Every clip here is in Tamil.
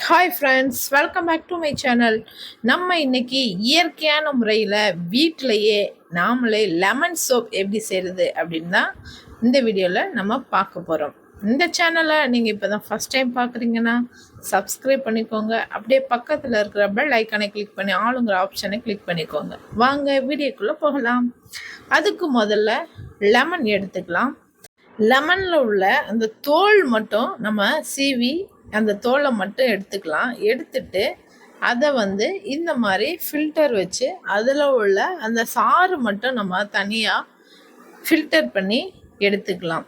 Hi friends, welcome back to my channel. நம்ம இன்னைக்கு இயற்கையான முறையில் வீட்டிலையே நாமளே லெமன் சோப் எப்படி செய்கிறது அப்படின்னு தான் இந்த வீடியோவில் நம்ம பார்க்க போகிறோம். இந்த சேனலை நீங்கள் இப்போ தான் ஃபஸ்ட் டைம் பார்க்குறீங்கன்னா சப்ஸ்கிரைப் பண்ணிக்கோங்க. அப்படியே பக்கத்தில் இருக்கிற பெல் ஐக்கானை கிளிக் பண்ணி ஆளுங்கிற ஆப்ஷனை கிளிக் பண்ணிக்கோங்க. வாங்க வீடியோக்குள்ளே போகலாம். அதுக்கு முதல்ல லெமன் எடுத்துக்கலாம். லெமனில் உள்ள அந்த தோல் மட்டும் நம்ம சீவி அந்த தோலை மட்டும் எடுத்துக்கலாம். எடுத்துட்டு அதை வந்து இந்த மாதிரி ஃபில்டர் வச்சு அதில் உள்ள அந்த சாறு மட்டும் நம்ம தனியாக ஃபில்டர் பண்ணி எடுத்துக்கலாம்.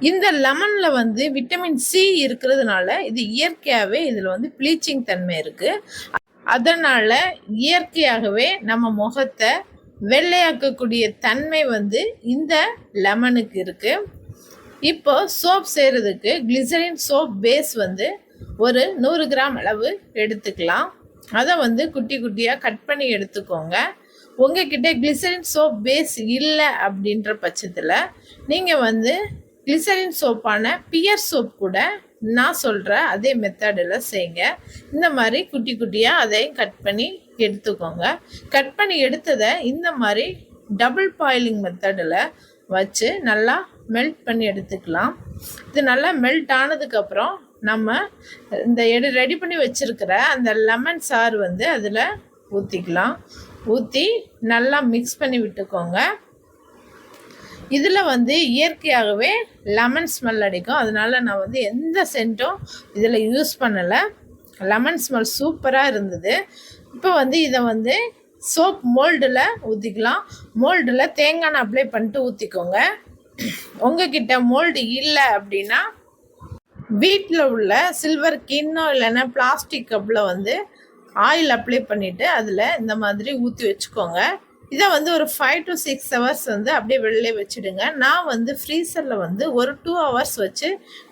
இந்த லெமனில் வந்து விட்டமின் சி இருக்கிறதுனால இது இயற்கையாகவே இதில் வந்து ப்ளீச்சிங் தன்மை இருக்குது. அதனால் இயற்கையாகவே நம்ம முகத்தை வெள்ளையாக்கக்கூடிய தன்மை வந்து இந்த லெமனுக்கு இருக்குது. இப்போ சோப் செய்கிறதுக்கு கிளிசரின் சோப் பேஸ் வந்து ஒரு 100 கிராம் அளவு எடுத்துக்கலாம். அதை வந்து குட்டி குட்டியாக கட் பண்ணி எடுத்துக்கோங்க. உங்ககிட்ட கிளிசரின் சோப் பேஸ் இல்லை அப்படின்ற பட்சத்தில் நீங்கள் வந்து கிளிசரின் சோப்பான பியர் சோப் கூட நான் சொல்கிற அதே மெத்தடில் செய்யுங்க. இந்த மாதிரி குட்டி குட்டியாக அதையும் கட் பண்ணி எடுத்துக்கோங்க. கட் பண்ணி எடுத்ததை இந்த மாதிரி டபுள் பாயிலிங் மெத்தடில் வச்சு நல்லா மெல்ட் பண்ணி எடுத்துக்கலாம். இது நல்லா மெல்ட் ஆனதுக்கப்புறம் நம்ம இந்த ரெடி பண்ணி வச்சுருக்கிற அந்த லெமன் சாறு வந்து அதில் ஊற்றிக்கலாம். ஊற்றி நல்லா மிக்ஸ் பண்ணி விட்டுக்கோங்க. இதில் வந்து இயற்கையாகவே லெமன் ஸ்மெல் அடிக்கும். அதனால் நான் வந்து எந்த சென்ட்டும் இதில் யூஸ் பண்ணலை. லெமன் ஸ்மெல் சூப்பராக இருந்தது. இப்போ வந்து இதை வந்து சோப் மோல்டில் ஊற்றிக்கலாம். மோல்டில் தேங்காய் எண்ணெய் அப்ளை பண்ணிட்டு ஊற்றிக்கோங்க. உங்ககிட்ட மோல்டு இல்லை அப்படின்னா வீட்டில் உள்ள சில்வர் கிண்ணோ இல்லைன்னா பிளாஸ்டிக் கப்பில் வந்து ஆயில் அப்ளை பண்ணிவிட்டு அதில் இந்த மாதிரி ஊற்றி வச்சுக்கோங்க. இதை வந்து ஒரு 5 to 6 ஹவர்ஸ் வந்து அப்படியே வெளிலே வச்சுடுங்க. நான் வந்து ஃப்ரீசரில் வந்து ஒரு 2 ஹவர்ஸ் வச்சு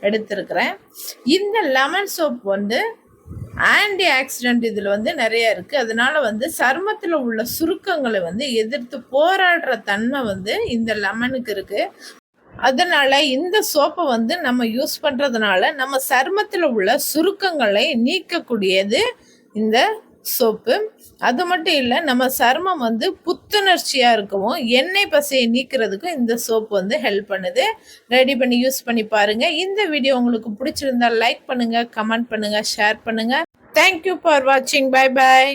எடுத்துருக்கிறேன். இந்த லெமன் சோப் வந்து ஆன்டி ஆக்சிடென்ட் இதில் வந்து நிறைய இருக்குது. அதனால வந்து சருமத்தில் உள்ள சுருக்கங்களை வந்து எதிர்த்து போராடுற தன்மை வந்து இந்த லெமனுக்கு இருக்குது. அதனால் இந்த சோப்பை வந்து நம்ம யூஸ் பண்ணுறதுனால நம்ம சருமத்தில் உள்ள சுருக்கங்களை நீக்கக்கூடியது இந்த சோப்பு. அது மட்டும் இல்லை, நம்ம சருமம் வந்து புத்துணர்ச்சியாக இருக்கவும் எண்ணெய் பசையை நீக்கிறதுக்கும் இந்த சோப்பு வந்து ஹெல்ப் பண்ணுது. ரெடி பண்ணி யூஸ் பண்ணி பாருங்கள். இந்த வீடியோ உங்களுக்கு பிடிச்சிருந்தா லைக் பண்ணுங்கள், கமெண்ட் பண்ணுங்கள், ஷேர் பண்ணுங்கள். தேங்க்யூ ஃபார் வாட்சிங். Bye bye.